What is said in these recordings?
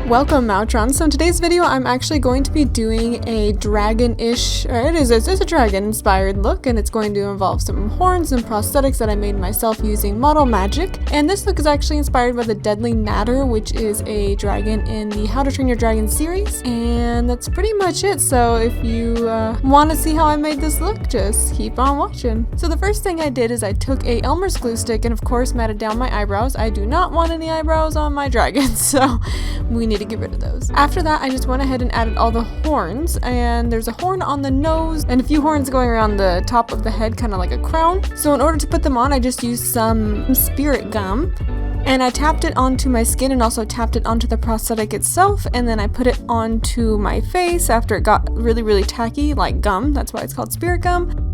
Welcome, Maotrons. So in today's video, I'm actually going to be doing a dragon-ish, or it's a dragon-inspired look, and it's going to involve some horns and prosthetics that I made myself using Model Magic. And this look is actually inspired by the Deadly Natter, which is a dragon in the How to Train Your Dragon series. And that's pretty much it. So if you want to see how I made this look, just keep on watching. So the first thing I did is I took a Elmer's glue stick and of course matted down my eyebrows. I do not want any eyebrows on my dragon, so we need to get rid of those. After that, I just went ahead and added all the horns, and there's a horn on the nose and a few horns going around the top of the head, kind of like a crown. So in order to put them on, I just used some spirit gum and I tapped it onto my skin and also tapped it onto the prosthetic itself, and then I put it onto my face after it got really tacky like gum. That's why it's called spirit gum.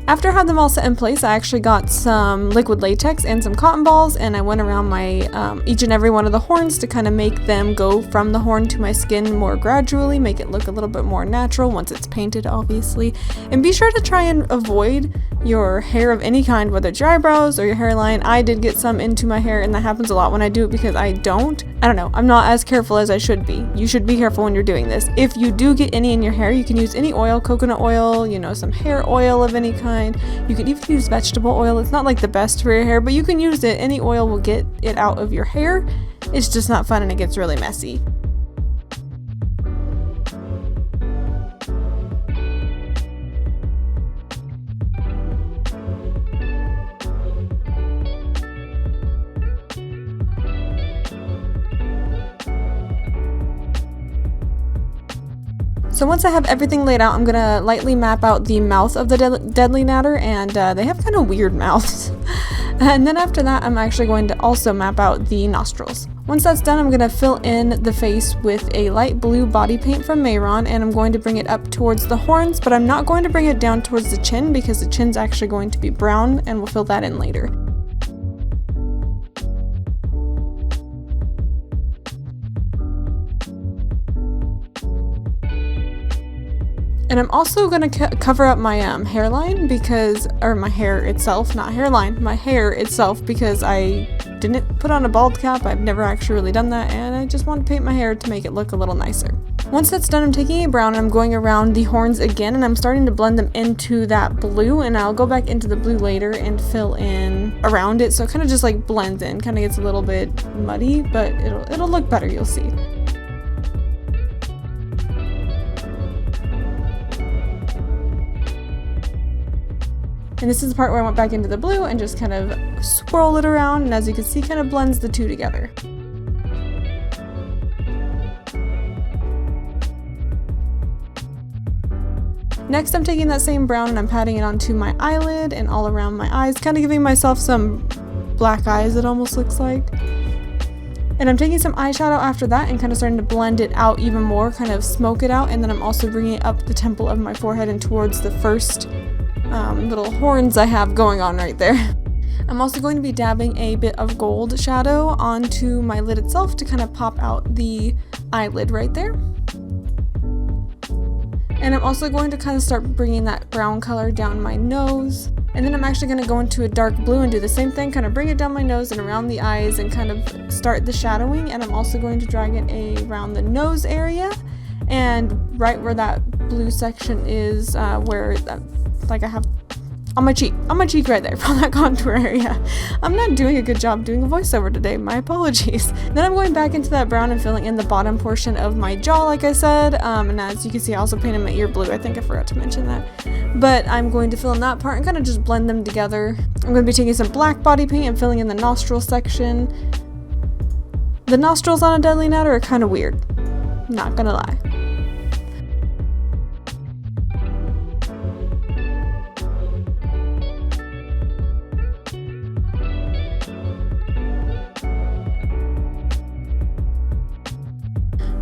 After I had them all set in place, I actually got some liquid latex and some cotton balls, and I went around my each and every one of the horns to kind of make them go from the horn to my skin more gradually, make it look a little bit more natural once it's painted, obviously. And be sure to try and avoid your hair of any kind, whether it's your eyebrows or your hairline. I did get some into my hair, and that happens a lot when I do it because I don't know, I'm not as careful as I should be. You should be careful when you're doing this. If you do get any in your hair, you can use any oil, coconut oil, you know, some hair oil of any kind. You can even use vegetable oil. It's not like the best for your hair, but you can use it. Any oil will get it out of your hair. It's just not fun and it gets really messy. So once I have everything laid out, I'm going to lightly map out the mouth of the Deadly Natter, and they have kind of weird mouths. And then after that, I'm actually going to also map out the nostrils. Once that's done, I'm going to fill in the face with a light blue body paint from Mehron, and I'm going to bring it up towards the horns, but I'm not going to bring it down towards the chin because the chin's actually going to be brown, and we'll fill that in later. And I'm also going to cover up my hairline because, or my hair itself, not hairline, my hair itself, because I didn't put on a bald cap. I've never actually really done that, and I just want to paint my hair to make it look a little nicer. Once that's done, I'm taking a brown and I'm going around the horns again, and I'm starting to blend them into that blue, and I'll go back into the blue later and fill in around it, so it kind of just like blends in, kind of gets a little bit muddy, but it'll look better, you'll see. And this is the part where I went back into the blue and just kind of swirl it around, and as you can see, kind of blends the two together. Next, I'm taking that same brown and I'm patting it onto my eyelid and all around my eyes, kind of giving myself some black eyes, it almost looks like. And I'm taking some eyeshadow after that and kind of starting to blend it out even more, kind of smoke it out, and then I'm also bringing it up the temple of my forehead and towards the first little horns I have going on right there. I'm also going to be dabbing a bit of gold shadow onto my lid itself to kind of pop out the eyelid right there. And I'm also going to kind of start bringing that brown color down my nose. And then I'm actually going to go into a dark blue and do the same thing, kind of bring it down my nose and around the eyes and kind of start the shadowing. And I'm also going to drag it around the nose area and right where that blue section is, where like I have on my cheek right there, from that contour area. I'm not doing a good job doing a voiceover today, my apologies. Then I'm going back into that brown and filling in the bottom portion of my jaw, like I said, and as you can see, I also painted my ear blue. I think I forgot to mention that. But I'm going to fill in that part and kind of just blend them together. I'm going to be taking some black body paint and filling in the nostril section. The nostrils on a Deadly Natter are kind of weird, not gonna lie.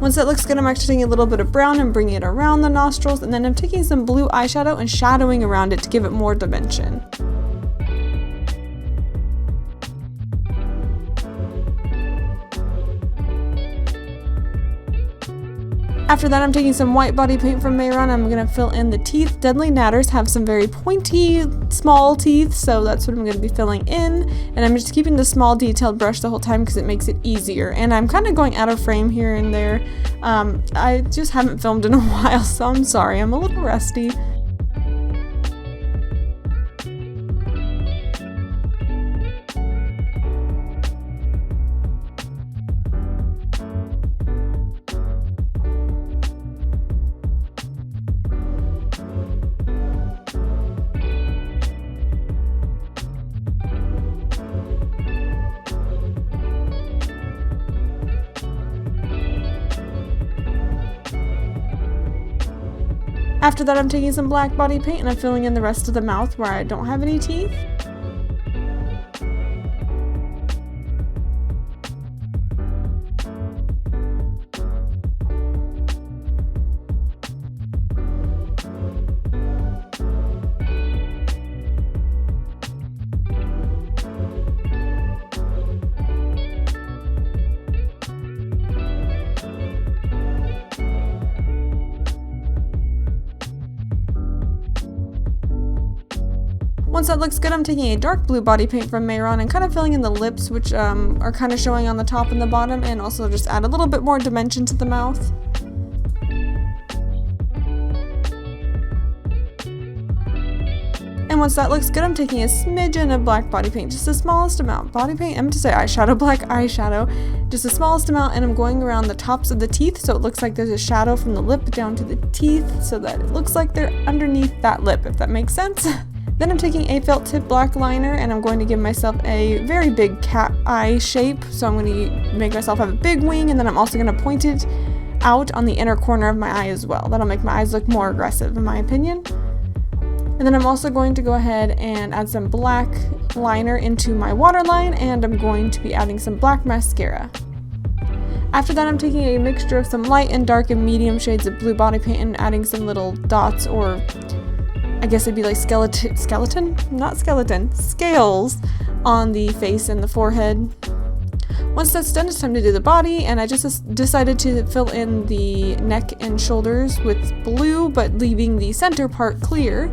Once that looks good, I'm actually taking a little bit of brown and bringing it around the nostrils, and then I'm taking some blue eyeshadow and shadowing around it to give it more dimension. After that, I'm taking some white body paint from Mehron. I'm going to fill in the teeth. Deadly Natters have some very pointy, small teeth, so that's what I'm going to be filling in. And I'm just keeping the small detailed brush the whole time because it makes it easier. And I'm kind of going out of frame here and there. I just haven't filmed in a while, so I'm sorry. I'm a little rusty. After that, I'm taking some black body paint and I'm filling in the rest of the mouth where I don't have any teeth. Once that looks good, I'm taking a dark blue body paint from Mehron and kind of filling in the lips, which are kind of showing on the top and the bottom, and also just add a little bit more dimension to the mouth. And once that looks good, I'm taking a smidgen of black body paint, just the smallest amount. Body paint, I'm to say eyeshadow, black eyeshadow, just the smallest amount, and I'm going around the tops of the teeth so it looks like there's a shadow from the lip down to the teeth so that it looks like they're underneath that lip, if that makes sense. Then I'm taking a felt tip black liner and I'm going to give myself a very big cat eye shape. So I'm going to make myself have a big wing, and then I'm also going to point it out on the inner corner of my eye as well. That'll make my eyes look more aggressive in my opinion. And then I'm also going to go ahead and add some black liner into my waterline, and I'm going to be adding some black mascara. After that, I'm taking a mixture of some light and dark and medium shades of blue body paint and adding some little dots, or I guess it'd be like scales on the face and the forehead. Once that's done, it's time to do the body, and I just decided to fill in the neck and shoulders with blue, but leaving the center part clear,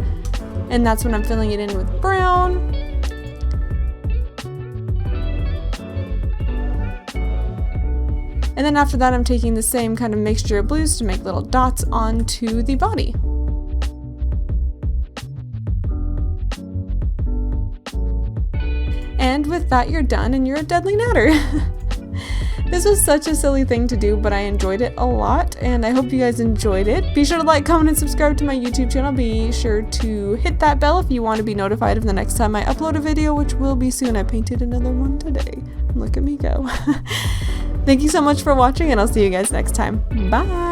and that's when I'm filling it in with brown. And then after that, I'm taking the same kind of mixture of blues to make little dots onto the body. And with that, you're done and you're a Deadly Natter. This was such a silly thing to do, but I enjoyed it a lot, and I hope you guys enjoyed it. Be sure to like, comment, and subscribe to my YouTube channel. Be sure to hit that bell if you want to be notified of the next time I upload a video, which will be soon. I painted another one today. Look at me go. Thank you so much for watching, and I'll see you guys next time. Bye!